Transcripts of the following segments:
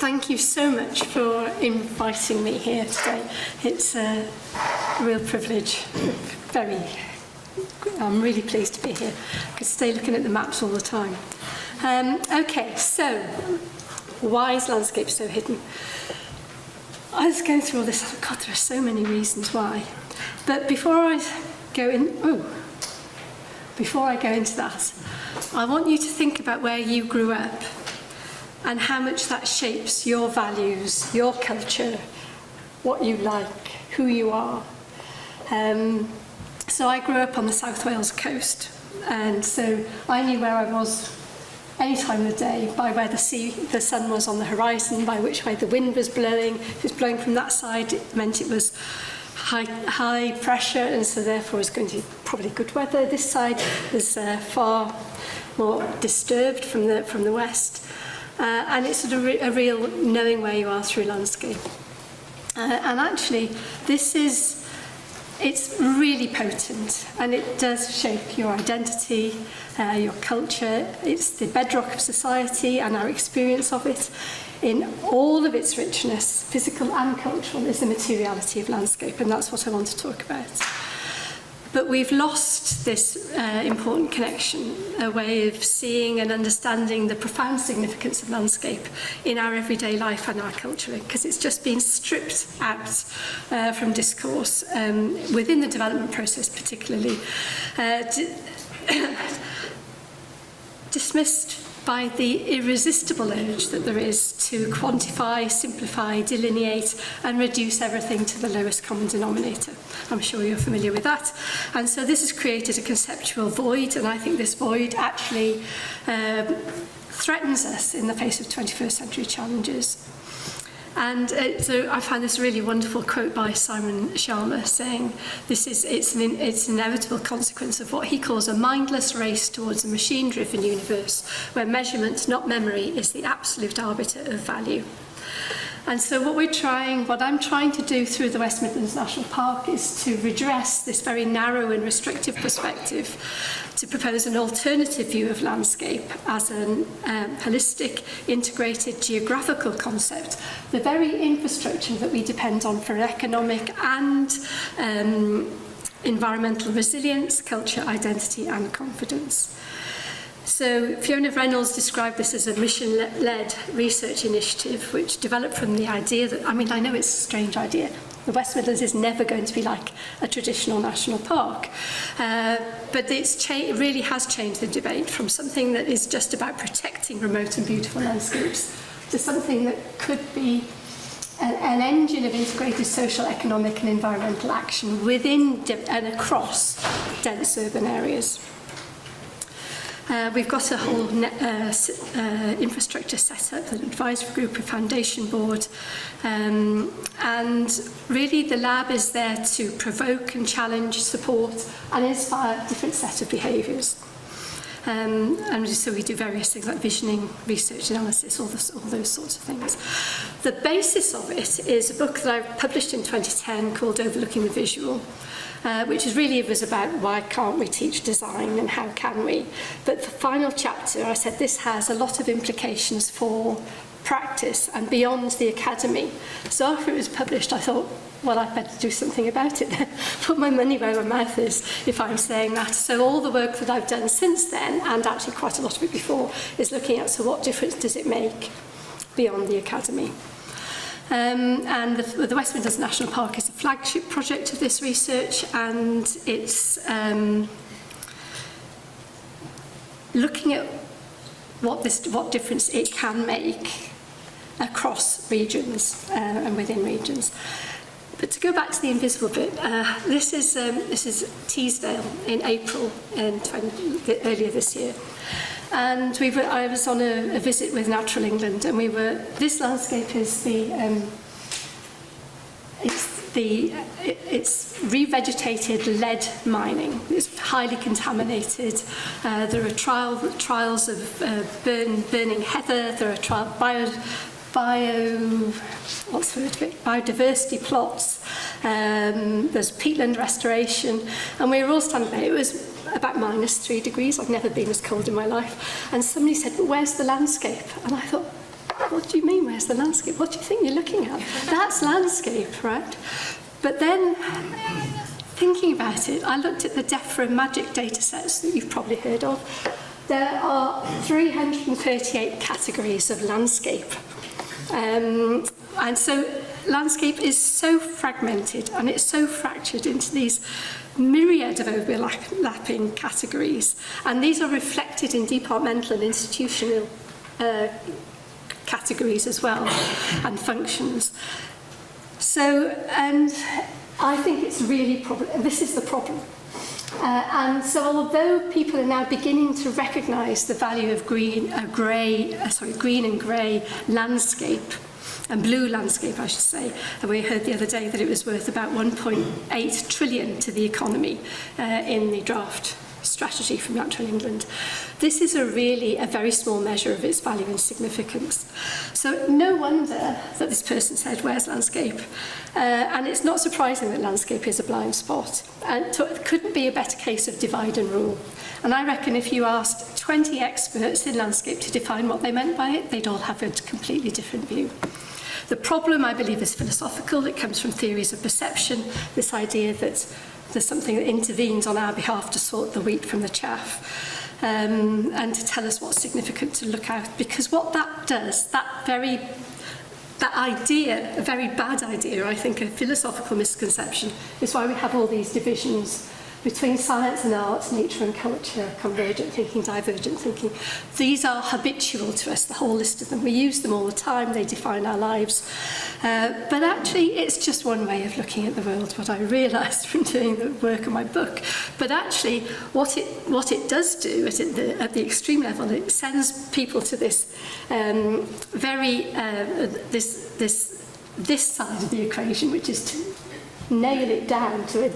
Thank you so much for inviting me here today. It's a real privilege. I'm really pleased to be here. I could stay looking at the maps all the time. Okay, so why is landscape so hidden? I was going through all this. Oh God, there are so many reasons why. But before I go into that, I want you to think about where you grew up and how much that shapes your values, your culture, what you like, who you are. So I grew up on the South Wales coast, and so I knew where I was any time of the day by where the sun was on the horizon, by which way the wind was blowing. If it was blowing from that side, it meant it was high pressure, and so therefore it was going to be probably good weather. This side was far more disturbed from the west. And it's sort of a real knowing where you are through landscape. And actually, it's really potent, and it does shape your identity, your culture. It's the bedrock of society, and our experience of it in all of its richness, physical and cultural, is the materiality of landscape, and that's what I want to talk about. But we've lost this important connection, a way of seeing and understanding the profound significance of landscape in our everyday life and our culture, because it's just been stripped out from discourse, within the development process particularly, dismissed by the irresistible urge that there is to quantify, simplify, delineate, and reduce everything to the lowest common denominator. I'm sure you're familiar with that. And so this has created a conceptual void, and I think this void actually threatens us in the face of 21st century challenges. And so I find this really wonderful quote by Simon Sharma saying it's an inevitable consequence of what he calls a mindless race towards a machine-driven universe where measurement, not memory, is the absolute arbiter of value. And so what I'm trying to do through the West Midlands National Park is to redress this very narrow and restrictive perspective, to propose an alternative view of landscape as a holistic, integrated geographical concept, the very infrastructure that we depend on for economic and environmental resilience, culture, identity, and confidence. So Fiona Reynolds described this as a mission-led research initiative which developed from the idea that, I know it's a strange idea, the West Midlands is never going to be like a traditional national park, but it really has changed the debate from something that is just about protecting remote and beautiful landscapes to something that could be an engine of integrated social, economic and environmental action within and across dense urban areas. We've got a whole infrastructure set up, an advisory group, a foundation board, and really the lab is there to provoke and challenge, support and inspire a different set of behaviours. And so we do various things like visioning, research analysis, all those sorts of things. The basis of it is a book that I published in 2010 called Overlooking the Visual, which was about why can't we teach design and how can we. But the final chapter, I said this has a lot of implications for practice and beyond the academy. So after it was published, I thought, well, I'd better do something about it. Put my money where my mouth is if I'm saying that. So all the work that I've done since then, and actually quite a lot of it before, is looking at, so what difference does it make beyond the academy? And the West Midlands National Park is a flagship project of this research, and it's looking at what difference it can make across regions and within regions. But to go back to the invisible bit, this is Teesdale in April earlier this year. And I was on a visit with Natural England, and this landscape is it's revegetated lead mining. It's highly contaminated. There are trials of burning heather. There are biodiversity plots. There's peatland restoration, and we were all standing there. It was about -3 degrees. I've never been as cold in my life. And somebody said, "But where's the landscape?" And I thought, what do you mean, where's the landscape? What do you think you're looking at? That's landscape, right? But then, thinking about it, I looked at the DEFRA Magic datasets that you've probably heard of. There are 338 categories of landscape. And so landscape is so fragmented and it's so fractured into these myriad of overlapping categories. And these are reflected in departmental and institutional categories as well, and functions. So, and I think it's really this is the problem. And so although people are now beginning to recognise the value of green and grey landscape, and blue landscape, I should say. And we heard the other day that it was worth about 1.8 trillion to the economy in the draft strategy from Natural England. This is really a very small measure of its value and significance. So no wonder that this person said, where's landscape? And it's not surprising that landscape is a blind spot. And it couldn't be a better case of divide and rule. And I reckon if you asked 20 experts in landscape to define what they meant by it, they'd all have a completely different view. The problem, I believe, is philosophical. It comes from theories of perception, this idea that there's something that intervenes on our behalf to sort the wheat from the chaff, and to tell us what's significant to look at. Because what that does, that idea, a very bad idea, I think, a philosophical misconception, is why we have all these divisions between science and arts, nature and culture, convergent thinking, divergent thinking. These are habitual to us, the whole list of them. We use them all the time, they define our lives. But actually, it's just one way of looking at the world, what I realised from doing the work on my book. But actually, what it does do at the extreme level, it sends people to this this side of the equation, which is to nail it down to a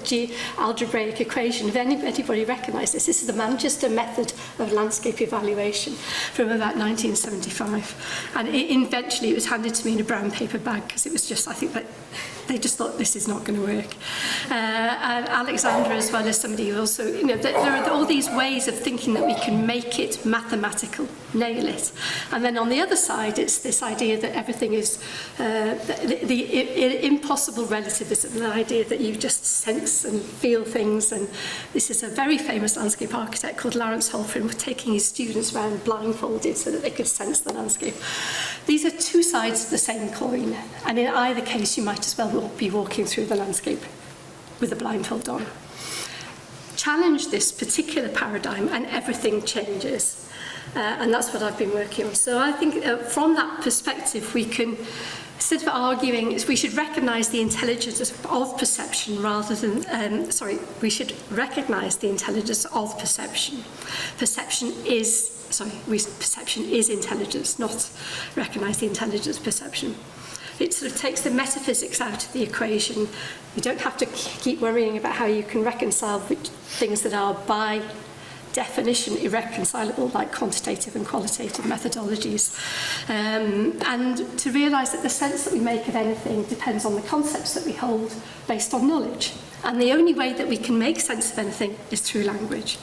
algebraic equation. If anybody recognises this, this is the Manchester method of landscape evaluation from about 1975. And eventually it was handed to me in a brown paper bag because it was just, I think that they just thought this is not going to work. And Alexandra, as well as somebody who also, there are all these ways of thinking that we can make it mathematical, nail it. And then on the other side, it's this idea that everything is the impossible relativism, the idea that you just sense and feel things. And this is a very famous landscape architect called Lawrence Holford, taking his students around blindfolded so that they could sense the landscape. These are two sides of the same coin, and in either case you might as well be walking through the landscape with a blindfold on. Challenge this particular paradigm and everything changes, and that's what I've been working on. So I think from that perspective we can, instead of arguing, we should recognise the intelligence of perception rather than, we should recognise the intelligence of perception. Perception is intelligence, not recognise the intelligence of perception. It sort of takes the metaphysics out of the equation. You don't have to keep worrying about how you can reconcile things that are by definition irreconcilable, like quantitative and qualitative methodologies. And to realise that the sense that we make of anything depends on the concepts that we hold based on knowledge. And the only way that we can make sense of anything is through language.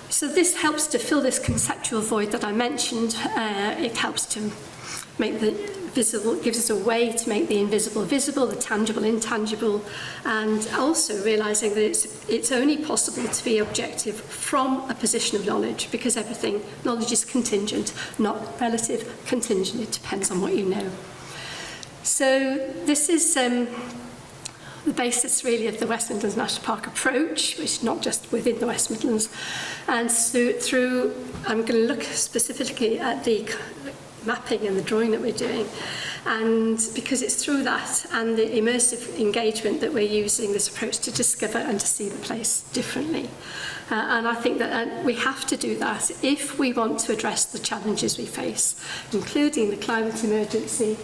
So this helps to fill this conceptual void that I mentioned. It helps to make the visible, gives us a way to make the invisible visible, the tangible intangible, and also realising that it's only possible to be objective from a position of knowledge, because knowledge is contingent, not relative, contingent. It depends on what you know. So this is the basis really of the West Midlands National Park approach, which is not just within the West Midlands. And so I'm going to look specifically at the mapping and the drawing that we're doing, and because it's through that and the immersive engagement that we're using this approach to discover and to see the place differently. And I think that we have to do that if we want to address the challenges we face, including the climate emergency,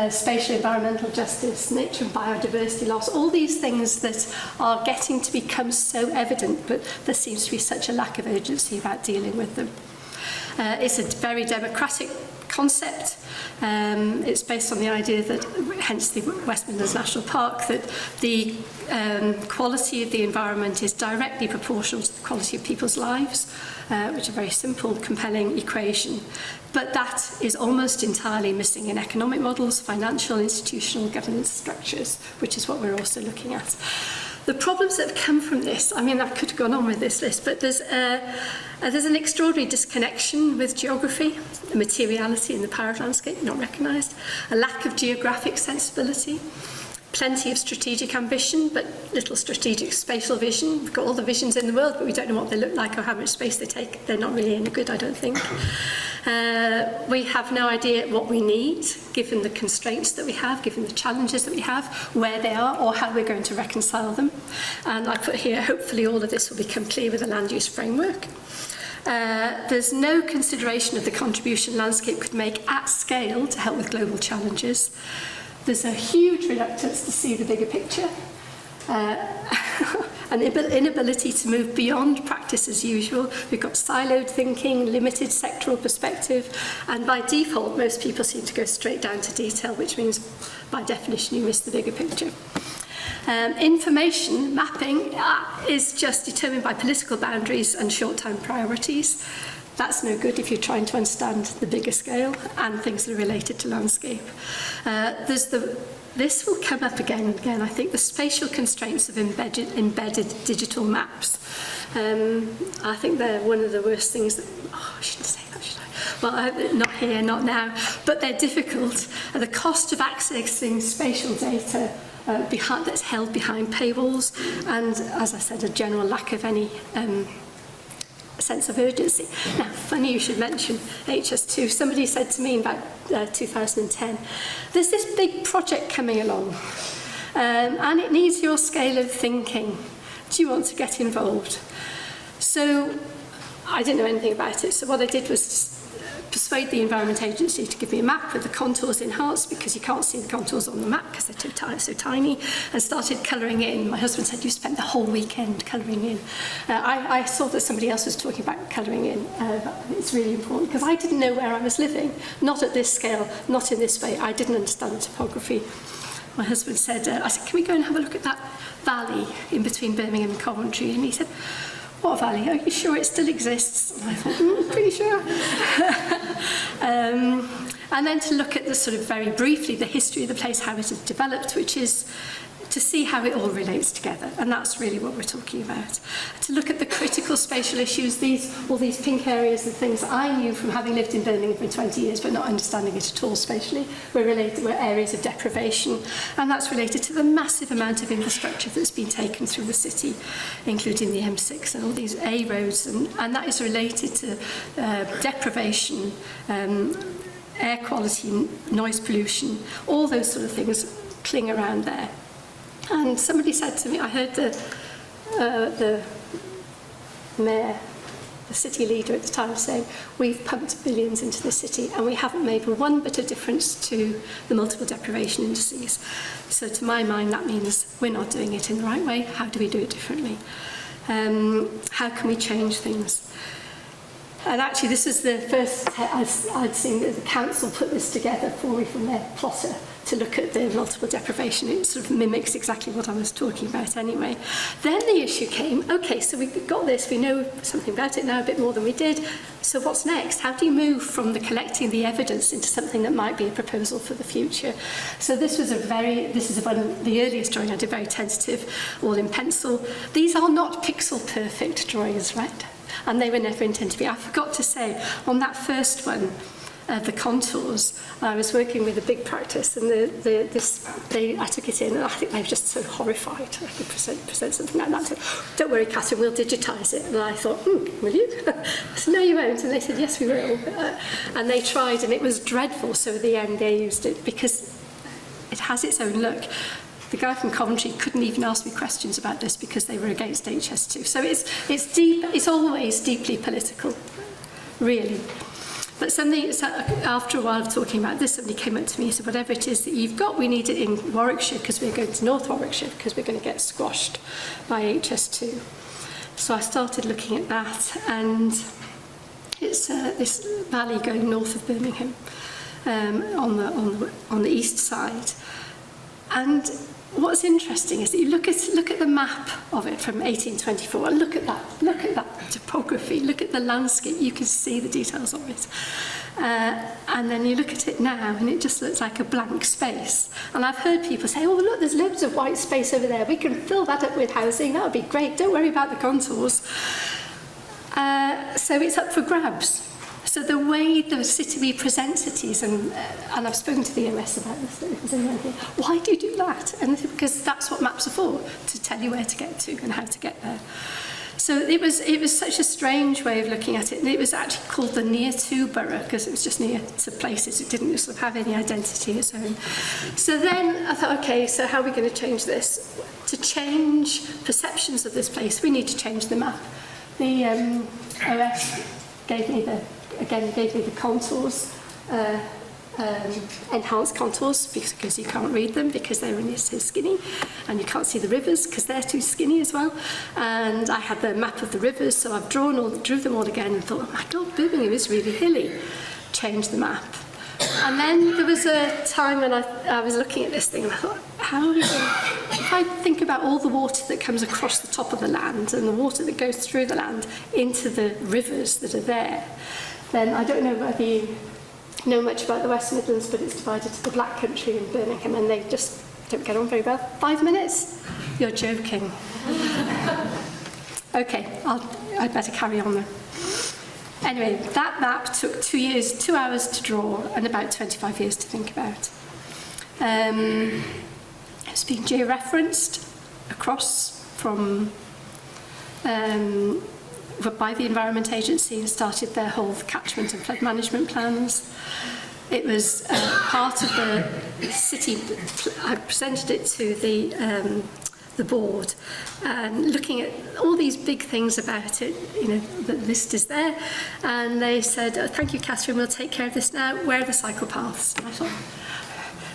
spatial environmental justice, nature and biodiversity loss, all these things that are getting to become so evident, but there seems to be such a lack of urgency about dealing with them. It's a very democratic concept. It's based on the idea that, hence the West Midlands National Park, that the quality of the environment is directly proportional to the quality of people's lives, which is a very simple, compelling equation. But that is almost entirely missing in economic models, financial, institutional governance structures, which is what we're also looking at. The problems that have come from this, I mean, I could have gone on with this list, but there's an extraordinary disconnection with geography, the materiality in the power of landscape not recognised, a lack of geographic sensibility, plenty of strategic ambition, but little strategic spatial vision. We've got all the visions in the world, but we don't know what they look like or how much space they take. They're not really any good, I don't think. We have no idea what we need, given the constraints that we have, given the challenges that we have, where they are, or how we're going to reconcile them. And I put here, hopefully all of this will become clear with the land use framework. There's no consideration of the contribution landscape could make at scale to help with global challenges. There's a huge reluctance to see the bigger picture, an inability to move beyond practice as usual. We've got siloed thinking, limited sectoral perspective, and by default, most people seem to go straight down to detail, which means, by definition, you miss the bigger picture. Information mapping is just determined by political boundaries and short-term priorities. That's no good if you're trying to understand the bigger scale and things that are related to landscape. This will come up again and again. I think the spatial constraints of embedded digital maps. I think they're one of the worst things that, I shouldn't say that, should I? Well, not here, not now, but they're difficult. The cost of accessing spatial data that's held behind paywalls, and as I said, a general lack of any sense of urgency. Now, funny you should mention HS2. Somebody said to me in about 2010, there's this big project coming along, and it needs your scale of thinking. Do you want to get involved? So I didn't know anything about it, so what I did was persuade the Environment Agency to give me a map with the contours enhanced, because you can't see the contours on the map because they're so tiny, and started colouring in. My husband said, you spent the whole weekend colouring in. I saw that somebody else was talking about colouring in. It's really important, because I didn't know where I was living, not at this scale, not in this way. I didn't understand the topography. My husband said, I said, can we go and have a look at that valley in between Birmingham and Coventry? And he said, what valley? Are you sure it still exists? And I thought, pretty sure. And then to look at the sort of very briefly the history of the place, how it has developed, which is to see how it all relates together, and that's really what we're talking about. To look at the critical spatial issues, all these pink areas and things I knew from having lived in Birmingham for 20 years but not understanding it at all spatially, were areas of deprivation, and that's related to the massive amount of infrastructure that's been taken through the city, including the M6 and all these A roads, and that is related to deprivation, air quality, noise pollution, all those sort of things cling around there. And somebody said to me, I heard the mayor, the city leader at the time, saying, we've pumped billions into the city and we haven't made one bit of difference to the multiple deprivation indices. So to my mind, that means we're not doing it in the right way. How do we do it differently? How can we change things? And actually, this is the first I'd seen that the council put this together for me from their plotter to look at the multiple deprivation. It sort of mimics exactly what I was talking about anyway. Then the issue came, okay, so we've got this, we know something about it now, a bit more than we did. So what's next? How do you move from the collecting the evidence into something that might be a proposal for the future? So this is one of the earliest drawing I did, very tentative, all in pencil. These are not pixel perfect drawings, right? And they were never intended to be. I forgot to say, on that first one, the contours, I was working with a big practice, and I took it in, and I think they were just so horrified. I could present something like that. So, don't worry, Catherine, we'll digitise it. And I thought, will you? I said, no, you won't. And they said, yes, we will. And they tried, and it was dreadful. So at the end, they used it because it has its own look. The guy from Coventry couldn't even ask me questions about this because they were against HS2. So it's deep. It's always deeply political, really. But after a while of talking about this, somebody came up to me and said, whatever it is that you've got, we need it in Warwickshire because we're going to North Warwickshire because we're going to get squashed by HS2. So I started looking at that, and It's this valley going north of Birmingham, on the east side. And what's interesting is that you look at the map of it from 1824, and look at that topography, look at the landscape, you can see the details of it. And then you look at it now and it just looks like a blank space. And I've heard people say, oh look, there's loads of white space over there, we can fill that up with housing, that would be great, don't worry about the contours. So it's up for grabs. So the way the city, we present cities, and I've spoken to the EMS about this, why do you do that? And because that's what maps are for, to tell you where to get to and how to get there. So it was such a strange way of looking at it, and it was actually called the near to borough because it was just near to places. It didn't sort of have any identity of its own. So then I thought, okay, so how are we going to change this? To change perceptions of this place, we need to change the map. The OS gave me the contours, enhanced contours, because you can't read them because they're really so skinny, and you can't see the rivers because they're too skinny as well. And I had the map of the rivers, so I've drew them all again and thought, oh my God, Birmingham is really hilly. Change the map. And then there was a time when I was looking at this thing and I thought, how are we going to, if I think about all the water that comes across the top of the land and the water that goes through the land into the rivers that are there, then I don't know whether you know much about the West Midlands, but it's divided to the Black Country and Birmingham, and they just don't get on very well. 5 minutes? You're joking. Okay, I'd better carry on then. Anyway, that map took 2 hours to draw and about 25 years to think about. It's been georeferenced across from by the Environment Agency and started their whole catchment and flood management plans. It was part of the city. I presented it to the board, and looking at all these big things about it, the list is there, and they said, oh, thank you, Catherine, we'll take care of this now. Where are the cycle paths? And I thought,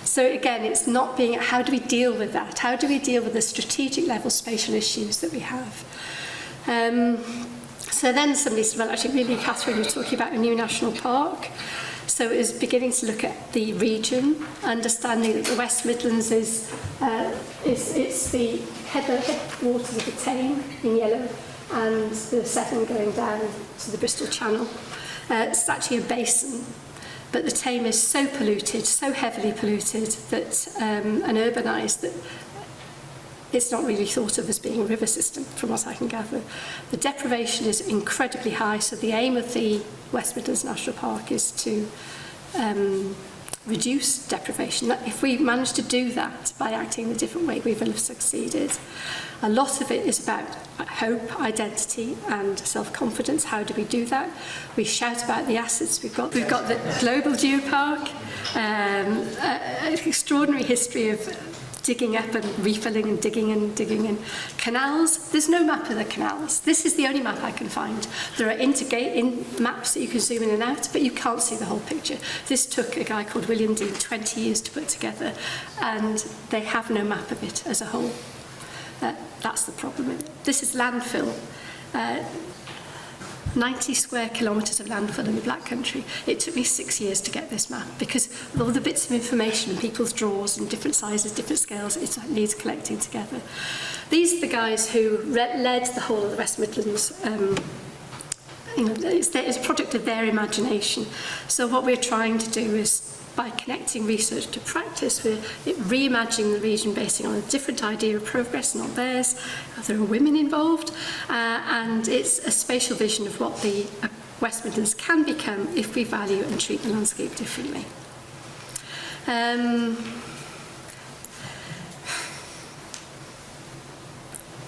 so again, it's not being, how do we deal with that? How do we deal with the strategic level spatial issues that we have? So then somebody said, well, actually, really, Catherine, you're talking about a new national park. So it was beginning to look at the region, understanding that the West Midlands is the headwaters of the Tame in yellow and the Severn going down to the Bristol Channel. It's actually a basin, but the Tame is so polluted, so heavily polluted that and urbanised that it's not really thought of as being a river system, from what I can gather. The deprivation is incredibly high, so the aim of the West Midlands National Park is to reduce deprivation. If we manage to do that by acting in a different way, we will have succeeded. A lot of it is about hope, identity, and self-confidence. How do we do that? We shout about the assets we've got. We've got the global geopark, an extraordinary history of digging up and refilling and digging and canals. There's no map of the canals. This is the only map I can find. There are maps that you can zoom in and out, but you can't see the whole picture. This took a guy called William Dean 20 years to put together, and they have no map of it as a whole. That's the problem. This is landfill. 90 square kilometres of landfill in the Black Country. It took me 6 years to get this map because with all the bits of information and people's drawers and different sizes, different scales, it needs collecting together. These are the guys who led the whole of the West Midlands. It's a product of their imagination. So what we're trying to do is, by connecting research to practice, we're reimagining the region based on a different idea of progress, not theirs. There are women involved, and it's a spatial vision of what the West Midlands can become if we value and treat the landscape differently.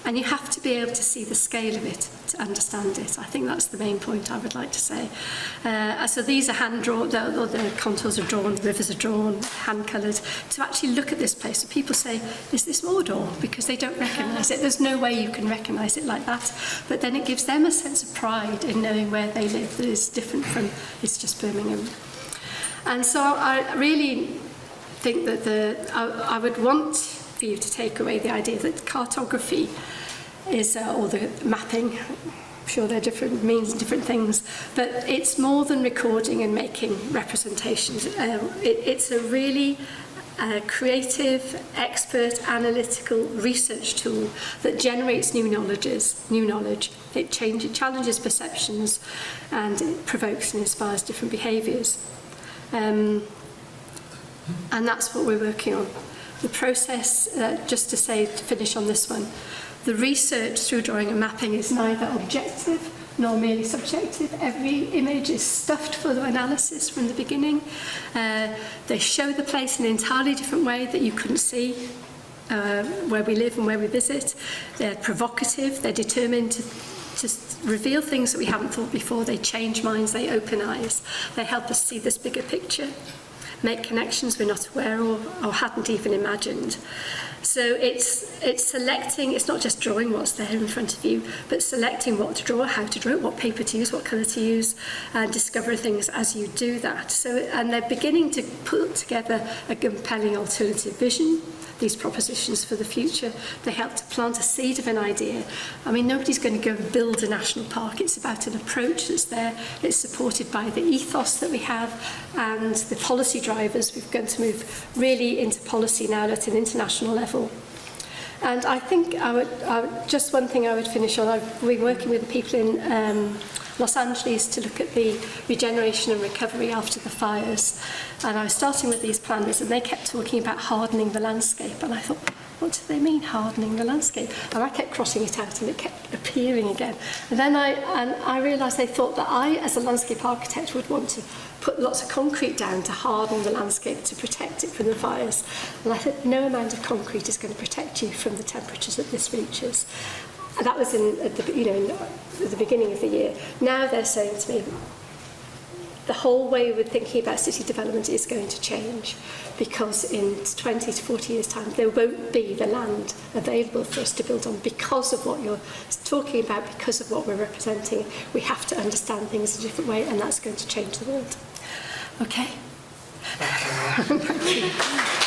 And you have to be able to see the scale of it to understand it. I think that's the main point I would like to say. So these are hand-drawn, the contours are drawn, the rivers are drawn, hand-coloured, to actually look at this place. So people say, is this Mordor? Because they don't recognise it. There's no way you can recognise it like that. But then it gives them a sense of pride in knowing where they live that is different from, it's just Birmingham. And so I really think that I would want for you to take away the idea that cartography is, or the mapping, sure there are different means and different things, but it's more than recording and making representations. It's a really creative, expert, analytical research tool that generates new knowledge. It challenges perceptions, and it provokes and inspires different behaviours. And that's what we're working on. The process, just to finish on this one, the research through drawing and mapping is neither objective nor merely subjective. Every image is stuffed full of analysis from the beginning. They show the place in an entirely different way that you couldn't see where we live and where we visit. They're provocative, they're determined to reveal things that we haven't thought before. They change minds, they open eyes. They help us see this bigger picture, make connections we're not aware of or hadn't even imagined. So it's selecting, it's not just drawing what's there in front of you, but selecting what to draw, how to draw it, what paper to use, what colour to use, and discover things as you do that. So, and they're beginning to put together a compelling alternative vision, these propositions for the future. They help to plant a seed of an idea. I mean, nobody's going to go and build a national park. It's about an approach that's there. It's supported by the ethos that we have and the policy drivers. We're going to move really into policy now at an international level. And I think just one thing I would finish on. I've been working with the people in Los Angeles to look at the regeneration and recovery after the fires. And I was starting with these planners, and they kept talking about hardening the landscape. And I thought, what do they mean, hardening the landscape? And I kept crossing it out, and it kept appearing again. And then I realised they thought that I, as a landscape architect, would want to put lots of concrete down to harden the landscape to protect it from the fires. And I thought, no amount of concrete is going to protect you from the temperatures that this reaches. And that was at the beginning of the year. Now they're saying to me, the whole way we're thinking about city development is going to change, because in 20 to 40 years' time, there won't be the land available for us to build on because of what you're talking about, because of what we're representing. We have to understand things a different way, and that's going to change the world. Okay? Thank you.